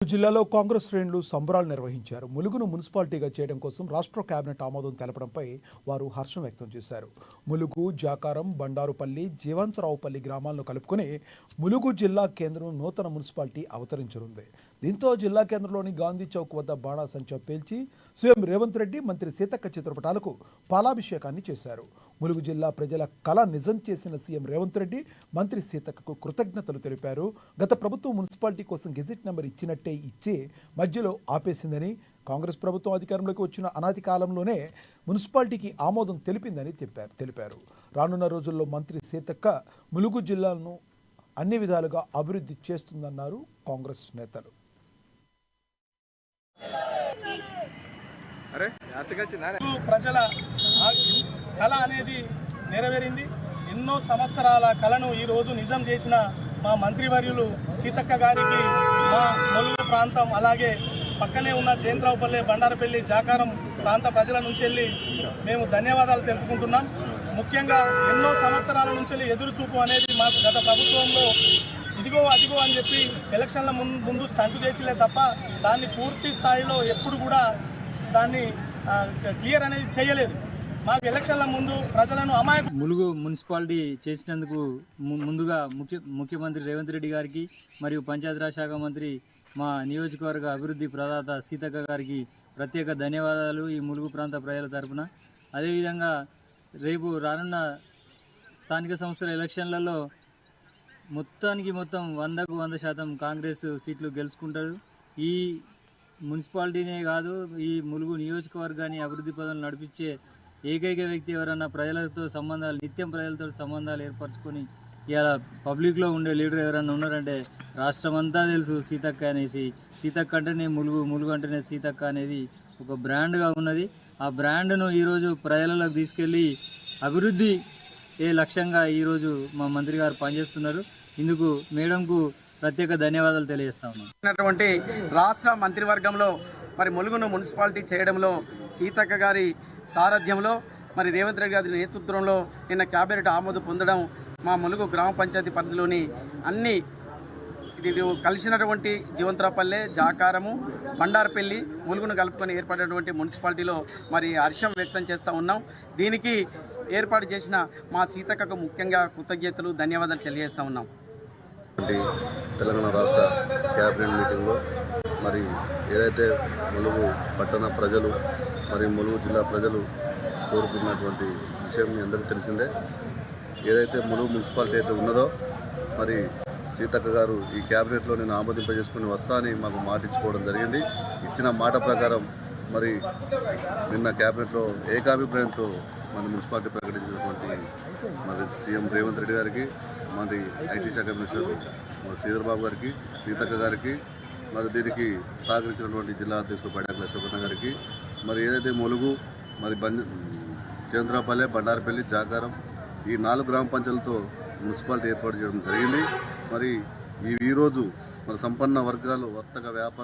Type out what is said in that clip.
జిల్లాలో కాంగ్రెస్ శ్రేణులు సంబరాలు నిర్వహించారు. ములుగును మున్సిపాలిటీగా చేయడం కోసం రాష్ట్ర కేబినెట్ ఆమోదం తెలపడంపై వారు హర్షం వ్యక్తం చేశారు. ములుగు, జాకారం, బండారుపల్లి, జీవంతరావుపల్లి గ్రామాలను కలుపుకొని ములుగు జిల్లా కేంద్రం నూతన మున్సిపాలిటీ అవతరించనుంది. దీంతో జిల్లా కేంద్రంలోని గాంధీ చౌక్ వద్ద బాణాసంచా పేల్చి సీఎం రేవంత్ రెడ్డి, మంత్రి సీతక్క చిత్రపటాలకు పాలాభిషేకాన్ని చేశారు. ములుగు జిల్లా ప్రజల కళ నిజం చేసిన సీఎం రేవంత్ రెడ్డి, మంత్రి సీతక్కకు కృతజ్ఞతలు తెలిపారు. గత ప్రభుత్వం మున్సిపాలిటీ కోసం గెజిట్ నెంబర్ ఇచ్చినట్టే ఇచ్చి మధ్యలో ఆపేసిందని, కాంగ్రెస్ ప్రభుత్వం అధికారంలోకి వచ్చిన అనాది కాలంలోనే మున్సిపాలిటీకి ఆమోదం తెలిపిందని తెలిపారు. రానున్న రోజుల్లో మంత్రి సీతక్క ములుగు జిల్లాను అన్ని విధాలుగా అభివృద్ధి చేస్తుందన్నారు కాంగ్రెస్ నేతలు. ప్రజల కళ అనేది నెరవేరింది. ఎన్నో సంవత్సరాల కళను ఈరోజు నిజం చేసిన మా మంత్రివర్యులు సీతక్క గారికి మా ములుగు ప్రాంతం, అలాగే పక్కనే ఉన్న జయంతరావుపల్లి, బండారపల్లి, జాకారం ప్రాంత ప్రజల నుంచి వెళ్ళి మేము ధన్యవాదాలు తెలుపుకుంటున్నాం. ముఖ్యంగా ఎన్నో సంవత్సరాల నుంచి ఎదురు చూపు అనేది మాకు గత ప్రభుత్వంలో ఇదిగో అదిగో అని చెప్పి ఎలక్షన్ల ముందు స్టంట్ చేసిలే తప్ప దాన్ని పూర్తి స్థాయిలో ఎప్పుడు కూడా దాన్ని క్లియర్ అనేది చేయలేదు. మాకు ఎలక్షన్ల ముందు ప్రజలను ములుగు మున్సిపాలిటీ చేసినందుకు ముందుగా ముఖ్యమంత్రి రేవంత్ రెడ్డి గారికి మరియు పంచాయతీరాజ్ శాఖ మంత్రి, మా నియోజకవర్గ అభివృద్ధి ప్రదాత సీతక్క గారికి ప్రత్యేక ధన్యవాదాలు ఈ ములుగు ప్రాంత ప్రజల తరఫున. అదేవిధంగా రేపు రానున్న స్థానిక సంస్థల ఎలక్షన్లలో మొత్తం 100కు 100% కాంగ్రెస్ సీట్లు గెలుచుకుంటారు. ఈ మున్సిపాలిటీనే కాదు, ఈ ములుగు నియోజకవర్గాన్ని అభివృద్ధి పదంలో నడిపించే ఏకైక వ్యక్తి ఎవరన్నా ప్రజలతో సంబంధాలు, నిత్యం ప్రజలతో సంబంధాలు ఏర్పరచుకొని ఇలా పబ్లిక్లో ఉండే లీడర్ ఎవరన్నా ఉన్నారంటే రాష్ట్రం అంతా తెలుసు సీతక్క అనేసి. సీతక్క అంటేనే ములుగు అంటేనే సీతక్క అనేది ఒక బ్రాండ్గా ఉన్నది. ఆ బ్రాండ్ను ఈరోజు ప్రజలకు తీసుకెళ్ళి అభివృద్ధి లక్ష్యంగా ఈరోజు మా మంత్రి గారు పనిచేస్తున్నారు. ఇందుకు మేడంకు ప్రత్యేక ధన్యవాదాలు తెలియజేస్తా ఉన్నాం. రాష్ట్ర మంత్రివర్గంలో మరి ములుగును మున్సిపాలిటీ చేయడంలో సీతక్క గారి సారథ్యంలో, మరి రేవంత్ రెడ్డి గారి నేతృత్వంలో నిన్న క్యాబినెట్ ఆమోదం పొందడం, మా ములుగు గ్రామ పంచాయతీ పరిధిలోని అన్ని ఇది కలిసినటువంటి జీవంతరావుపల్లె, జాకారము, బండారపల్లి, ములుగును కలుపుకొని ఏర్పడినటువంటి మున్సిపాలిటీలో మరి హర్షం వ్యక్తం చేస్తూ ఉన్నాం. దీనికి ఏర్పాటు చేసిన మా సీతక్కకు ముఖ్యంగా కృతజ్ఞతలు, ధన్యవాదాలు తెలియజేస్తూ ఉన్నాం. తెలంగాణ రాష్ట్ర క్యాబినెట్ మీటింగ్లో మరి ఏదైతే ములుగు పట్టణ ప్రజలు మరి ములుగు జిల్లా ప్రజలు కోరుకున్నటువంటి విషయం మీ అందరికీ తెలిసిందే. ఏదైతే ములుగు మున్సిపాలిటీ అయితే ఉన్నదో మరి సీతక్క గారు ఈ క్యాబినెట్లో నేను ఆమోదింపజేసుకుని వస్తా అని మాకు మాట ఇచ్చుకోవడం జరిగింది. ఇచ్చిన మాట ప్రకారం మరి నిన్న క్యాబినెట్లో ఏకాభిప్రాయంతో మన మున్సిపాలిటీ ప్రకటించినటువంటి మరి సీఎం రేవంత్ రెడ్డి గారికి, మరి ఐటీ శాఖ మినిస్టర్ శ్రీధర్ బాబు గారికి, సీతక్క గారికి, మరి దీనికి సహకరించినటువంటి జిల్లా అధ్యక్షుడు పడాకుల అశోకన్న గారికి, మరి ఏదైతే ములుగు, మరి జయంతరావుపల్లె, బండారపల్లి, జాకారం ఈ 4 గ్రామ పంచాయతీలతో మున్సిపాలిటీ ఏర్పాటు చేయడం జరిగింది. మరి ఈరోజు మరి సంపన్న వర్గాలు, వర్తక వ్యాపార